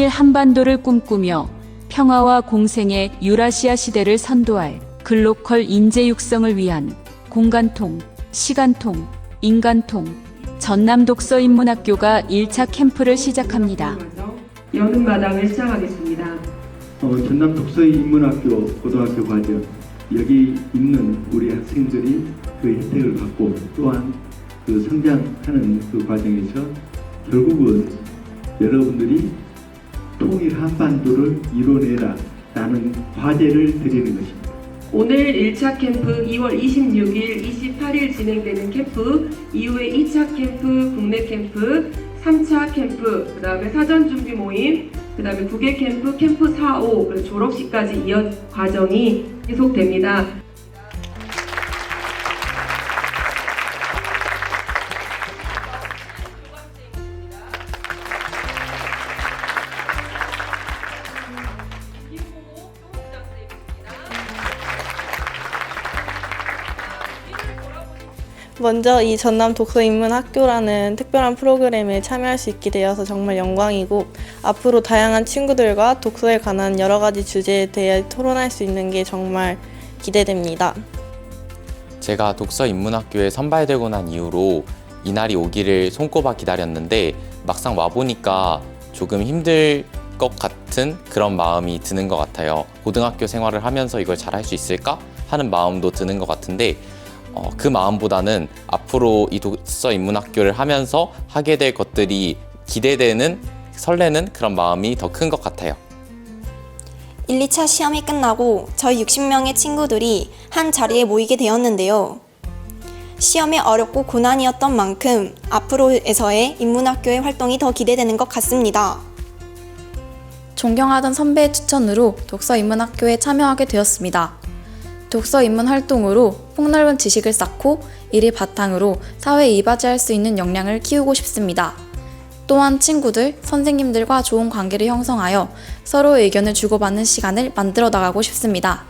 통일 한반도를 꿈꾸며 평화와 공생의 유라시아 시대를 선도할 글로컬 인재 육성을 위한 공간통, 시간통, 인간통, 전남 독서인문학교가 1차 캠프를 시작합니다. 여름마당을 시작하겠습니다. 전남 독서인문학교 고등학교 과정, 여기 있는 우리 학생들이 그 혜택을 받고 또한 그 성장하는 그 과정에서 결국은 여러분들이 통일 한반도를 이뤄내라 라는 과제를 드리는 것입니다. 오늘 1차 캠프 2월 26일, 28일 진행되는 캠프, 이후에 2차 캠프, 국내 캠프, 3차 캠프, 그 다음에 사전 준비 모임, 그 다음에 국외 캠프, 캠프 4, 5, 그리고 졸업식까지 이어진 과정이 계속됩니다. 먼저 이 전남 독서인문학교라는 특별한 프로그램에 참여할 수 있게 되어서 정말 영광이고, 앞으로 다양한 친구들과 독서에 관한 여러 가지 주제에 대해 토론할 수 있는 게 정말 기대됩니다. 제가 독서인문학교에 선발되고 난 이후로 이날이 오기를 손꼽아 기다렸는데 막상 와보니까 조금 힘들 것 같은 그런 마음이 드는 것 같아요. 고등학교 생활을 하면서 이걸 잘할 수 있을까 하는 마음도 드는 것 같은데 그 마음보다는 앞으로 이 독서인문학교를 하면서 하게 될 것들이 기대되는, 설레는 그런 마음이 더 큰 것 같아요. 1, 2차 시험이 끝나고 저희 60명의 친구들이 한 자리에 모이게 되었는데요. 시험이 어렵고 고난이었던 만큼 앞으로에서의 인문학교의 활동이 더 기대되는 것 같습니다. 존경하던 선배의 추천으로 독서인문학교에 참여하게 되었습니다. 독서인문 활동으로 폭넓은 지식을 쌓고 이를 바탕으로 사회에 이바지할 수 있는 역량을 키우고 싶습니다. 또한 친구들, 선생님들과 좋은 관계를 형성하여 서로의 의견을 주고받는 시간을 만들어 나가고 싶습니다.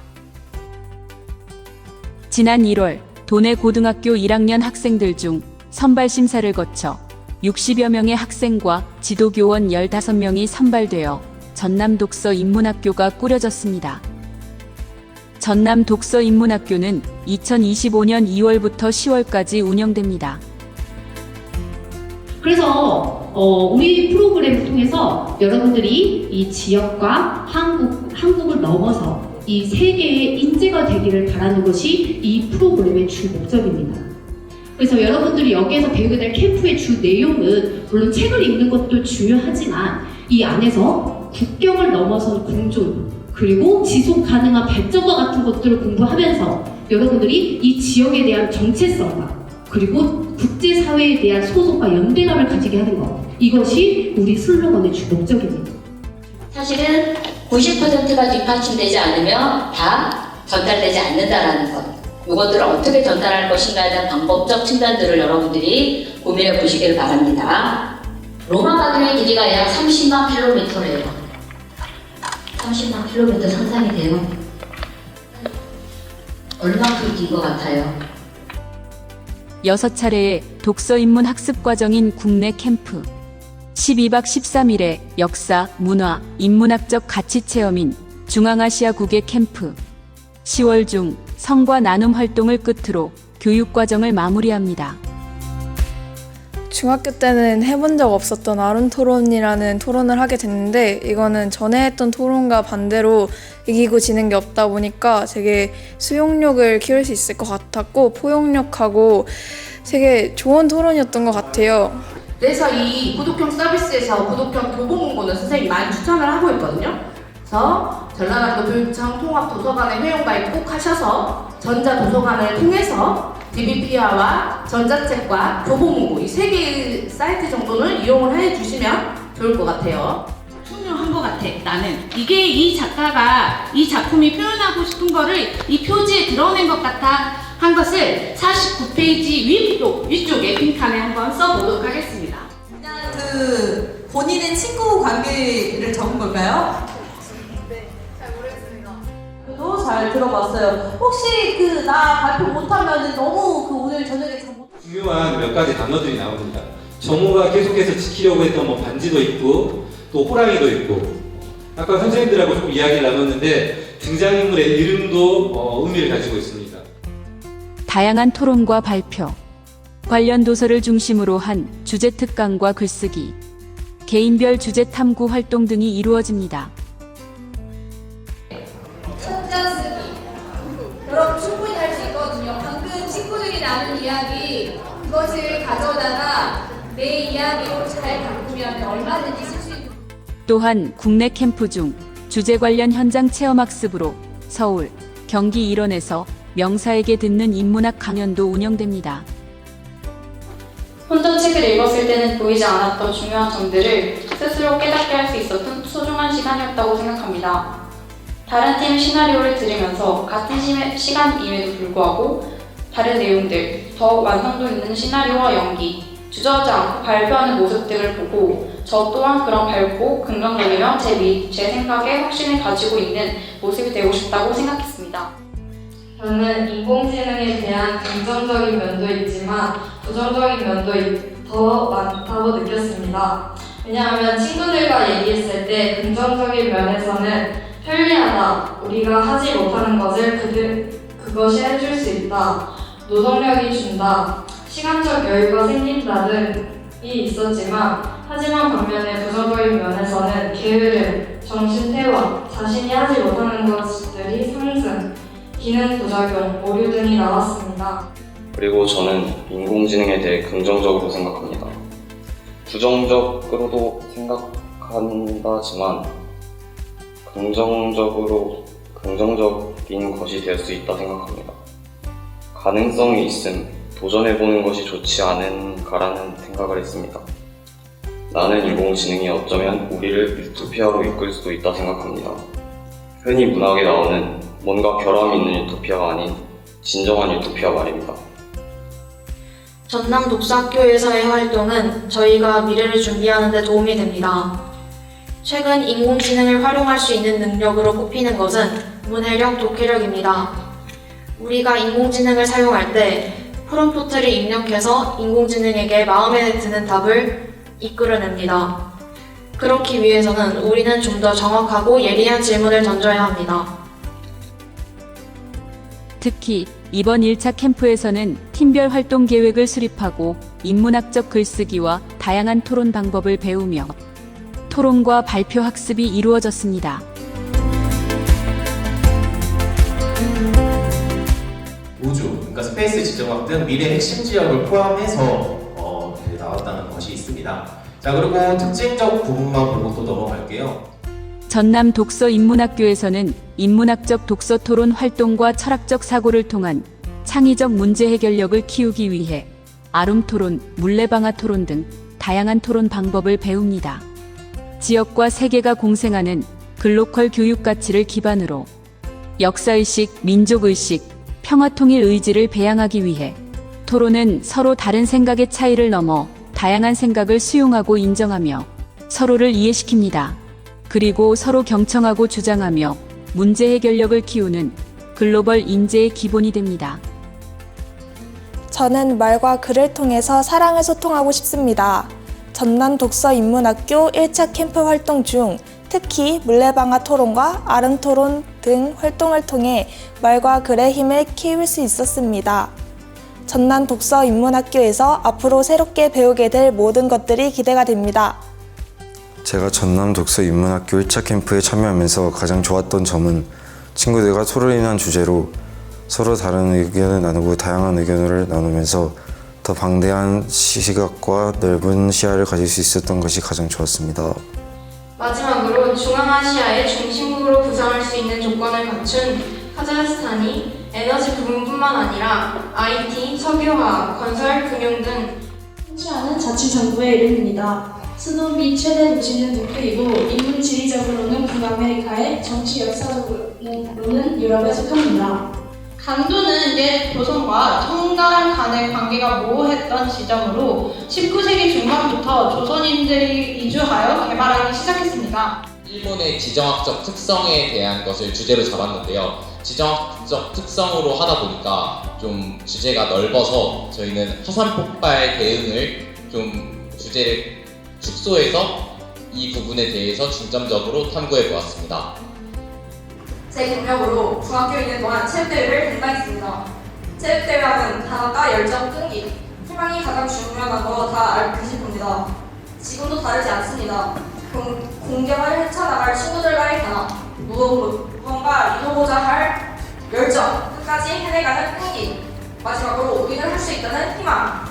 지난 1월 도내 고등학교 1학년 학생들 중 선발 심사를 거쳐 60여 명의 학생과 지도교원 15명이 선발되어 전남 독서인문학교가 꾸려졌습니다. 전남 독서인문학교는 2025년 2월부터 10월까지 운영됩니다. 그래서 우리 프로그램을 통해서 여러분들이 이 지역과 한국을 넘어서 이 세계의 인재가 되기를 바라는 것이 이 프로그램의 주 목적입니다. 그래서 여러분들이 여기에서 배우게 될 캠프의 주 내용은 물론 책을 읽는 것도 중요하지만 이 안에서 국경을 넘어선 공존, 그리고 지속 가능한 발전과 같은 것들을 공부하면서 여러분들이 이 지역에 대한 정체성과 그리고 국제사회에 대한 소속과 연대감을 가지게 하는 것, 이것이 우리 슬로건의 주 목적입니다. 사실은 90%가 뒷받침되지 않으면 다 전달되지 않는다는 것, 이것들을 어떻게 전달할 것인가에 대한 방법적 측면들을 여러분들이 고민해 보시길 바랍니다. 로마 바다의 길이가 약 30만 킬로미터래요. 30만 킬로미터 상상이 돼요. 얼마큼 긴 것 같아요? 6차례의 독서인문 학습 과정인 국내 캠프, 12박 13일의 역사, 문화, 인문학적 가치 체험인 중앙아시아국의 캠프, 10월 중 성과 나눔 활동을 끝으로 교육 과정을 마무리합니다. 중학교 때는 해본 적 없었던 아름 토론이라는 토론을 하게 됐는데, 이거는 전에 했던 토론과 반대로 이기고 지는 게 없다 보니까 되게 수용력을 키울 수 있을 것 같았고, 포용력하고 되게 좋은 토론이었던 것 같아요. 그래서 이 구독형 서비스에서 구독형 교보문고는 선생님이 많이 추천을 하고 있거든요. 그래서 전라남도 교육청 통합도서관에 회원가입 꼭 하셔서 전자도서관을 통해서 DBP화와 전자책과 교보문고 이 3개의 사이트 정도는 이용을 해주시면 좋을 것 같아요. 훌륭한 것 같아. 나는 이게 이 작가가 이 작품이 표현하고 싶은 거를 이 표지에 드러낸 것 같아 한 것을 49페이지 위쪽에 빈칸에 한번 써보도록 하겠습니다. 그냥 그 본인의 친구 관계를 적은 걸까요? 네, 잘 모르겠습니다. 저도 잘 들어봤어요. 혹시 그 나 발표 못하면 너무 그 오늘 저녁에 잘 못. 중요한 몇 가지 단어들이 나옵니다. 정우가 계속해서 지키려고 했던 뭐 반지도 있고 또 호랑이도 있고, 아까 선생님들하고 좀 이야기를 나눴는데 등장인물의 이름도 의미를 가지고 있습니다. 다양한 토론과 발표, 관련 도서를 중심으로 한 주제 특강과 글쓰기, 개인별 주제 탐구 활동 등이 이루어집니다. 천자 쓰기. 여러분 충분히 할 수 있거든요. 방금 친구들이 나눈 이야기 그것을 가져다가 내 이야기로 잘 바꾸면 얼마든지 쓸 수 있는. 또한 국내 캠프 중 주제 관련 현장 체험 학습으로 서울, 경기 일원에서 명사에게 듣는 인문학 강연도 운영됩니다. 혼자 책을 읽었을 때는 보이지 않았던 중요한 점들을 스스로 깨닫게 할 수 있었던 소중한 시간이었다고 생각합니다. 다른 팀 시나리오를 들으면서 같은 시간임에도 불구하고 다른 내용들, 더 완성도 있는 시나리오와 연기, 주저하지 않고 발표하는 모습 등을 보고 저 또한 그런 밝고 긍정적이며 제 생각에 확신을 가지고 있는 모습이 되고 싶다고 생각했습니다. 저는 인공지능에 대한 긍정적인 면도 있지만 부정적인 면도 더 많다고 느꼈습니다. 왜냐하면 친구들과 얘기했을 때 긍정적인 면에서는 편리하다, 우리가 하지 못하는 것을 그것이 해줄 수 있다, 노동력이 준다, 시간적 여유가 생긴다 등이 있었지만 하지만 반면에 부정적인 면에서는 게으름, 정신퇴화, 자신이 하지 못하는 것들이 상승, 기능 부작용, 오류 등이 나왔습니다. 그리고 저는 인공지능에 대해 긍정적으로 생각합니다. 부정적으로도 생각한다지만 긍정적인 것이 될 수 있다 생각합니다. 가능성이 있음, 도전해보는 것이 좋지 않은가라는 생각을 했습니다. 나는 인공지능이 어쩌면 우리를 유토피아로 이끌 수도 있다 생각합니다. 흔히 문학에 나오는 뭔가 결함이 있는 유토피아가 아닌 진정한 유토피아 말입니다. 전남 독서학교에서의 활동은 저희가 미래를 준비하는 데 도움이 됩니다. 최근 인공지능을 활용할 수 있는 능력으로 꼽히는 것은 문해력, 독해력입니다. 우리가 인공지능을 사용할 때 프롬프트를 입력해서 인공지능에게 마음에 드는 답을 이끌어냅니다. 그렇기 위해서는 우리는 좀 더 정확하고 예리한 질문을 던져야 합니다. 특히 이번 1차 캠프에서는 팀별 활동 계획을 수립하고 인문학적 글쓰기와 다양한 토론 방법을 배우며 토론과 발표 학습이 이루어졌습니다. 우주, 그러니까 스페이스 지정학 등 미래 핵심 지역을 포함해서 나왔다는 것이 있습니다. 자, 그리고 특징적 부분만 보고 또 넘어갈게요. 전남 독서인문학교에서는 인문학적 독서 토론 활동과 철학적 사고를 통한 창의적 문제 해결력을 키우기 위해 아름 토론, 물레방아 토론 등 다양한 토론 방법을 배웁니다. 지역과 세계가 공생하는 글로컬 교육 가치를 기반으로 역사의식, 민족의식, 평화통일 의지를 배양하기 위해 토론은 서로 다른 생각의 차이를 넘어 다양한 생각을 수용하고 인정하며 서로를 이해시킵니다. 그리고 서로 경청하고 주장하며 문제 해결력을 키우는 글로벌 인재의 기본이 됩니다. 저는 말과 글을 통해서 사랑을 소통하고 싶습니다. 전남 독서인문학교 1차 캠프 활동 중 특히 물레방아 토론과 아름 토론 등 활동을 통해 말과 글의 힘을 키울 수 있었습니다. 전남 독서인문학교에서 앞으로 새롭게 배우게 될 모든 것들이 기대가 됩니다. 제가 전남 독서인문학교 1차 캠프에 참여하면서 가장 좋았던 점은 친구들과 토론이란 주제로 서로 다른 의견을 나누고 다양한 의견을 나누면서 더 방대한 시각과 넓은 시야를 가질 수 있었던 것이 가장 좋았습니다. 마지막으로 중앙아시아의 중심국으로 구성할 수 있는 조건을 갖춘 카자흐스탄이 에너지 부문뿐만 아니라 IT, 석유화학, 건설, 금융 등 통치하는 자치정부의 이름입니다. 수도 및 최대 도시는 도쿄이고 인문 지리적으로는 북아메리카에, 정치 역사적으로는 유럽에 속합니다. 강도는 옛 조선과 청나라 간의 관계가 모호했던 지점으로 19세기 중반부터 조선인들이 이주하여 개발하기 시작했습니다. 일본의 지정학적 특성에 대한 것을 주제로 잡았는데요. 지정학적 특성으로 하다 보니까 좀 주제가 넓어서 저희는 화산 폭발 대응을 좀 주제를 축소해서 이 부분에 대해서 중점적으로 탐구해 보았습니다. 제 경력으로 중학교 2년 동안 체육대회를 담당했습니다. 체육대회하면 단합과 열정, 끈기, 희망이 가장 중요한 거 다 알고 겁니다. 지금도 다르지 않습니다. 공경을 헤쳐나갈 친구들과의 단합, 무언가 이루고자 할 열정, 끝까지 해내가는 끈기, 마지막으로 우리는 할 수 있다는 희망.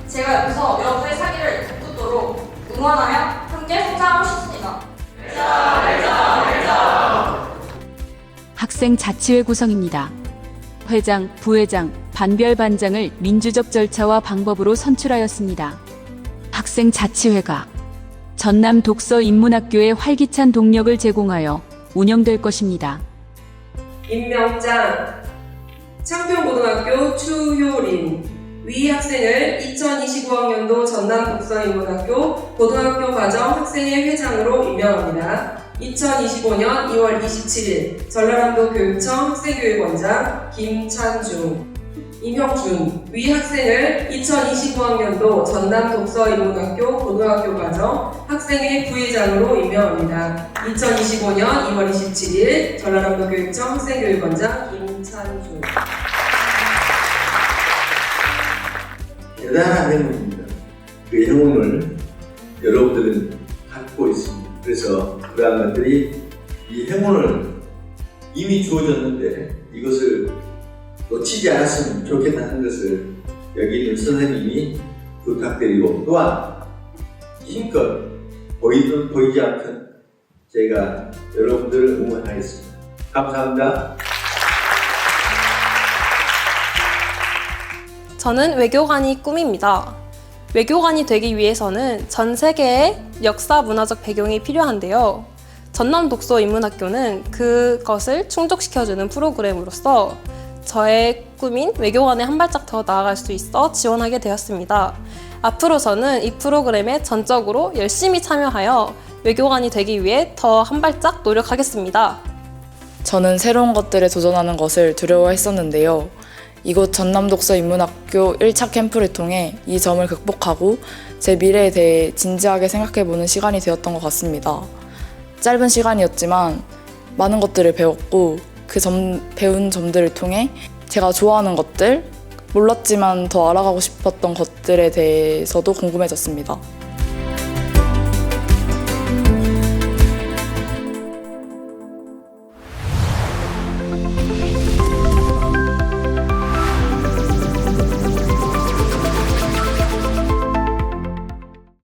제가 옆에서 여러분의 사기를 돋구도록 응원하며 함께 성장하고 싶습니다. 학생 자치회 구성입니다. 회장, 부회장, 반별 반장을 민주적 절차와 방법으로 선출하였습니다. 학생 자치회가 전남 독서 인문학교에 활기찬 동력을 제공하여 운영될 것입니다. 임명장 창평고등학교 추효린 위 학생을 2025학년도 전남 독서인문학교 고등학교 과정 학생회 회장으로 임명합니다. 2025년 2월 27일 전라남도 교육청 학생교육원장 김찬중, 임형준 위 학생을 2025학년도 전남 독서인문학교 고등학교 과정 학생회 부회장으로 임명합니다. 2025년 2월 27일 전라남도 교육청 학생교육원장 김찬중. 대단한 행운입니다. 그 행운을 여러분들은 갖고 있습니다. 그래서 그러한 것들이 이 행운을 이미 주어졌는데 이것을 놓치지 않았으면 좋겠다는 것을 여기 있는 선생님이 부탁드리고 또한 힘껏 보이든 보이지 않든 제가 여러분들을 응원하겠습니다. 감사합니다. 저는 외교관이 꿈입니다. 외교관이 되기 위해서는 전 세계의 역사 문화적 배경이 필요한데요. 전남 독서 인문학교는 그것을 충족시켜주는 프로그램으로서 저의 꿈인 외교관에 한 발짝 더 나아갈 수 있어 지원하게 되었습니다. 앞으로 저는 이 프로그램에 전적으로 열심히 참여하여 외교관이 되기 위해 더 한 발짝 노력하겠습니다. 저는 새로운 것들에 도전하는 것을 두려워했었는데요. 이곳 전남독서인문학교 1차 캠프를 통해 이 점을 극복하고 제 미래에 대해 진지하게 생각해보는 시간이 되었던 것 같습니다. 짧은 시간이었지만 많은 것들을 배웠고 배운 점들을 통해 제가 좋아하는 것들, 몰랐지만 더 알아가고 싶었던 것들에 대해서도 궁금해졌습니다.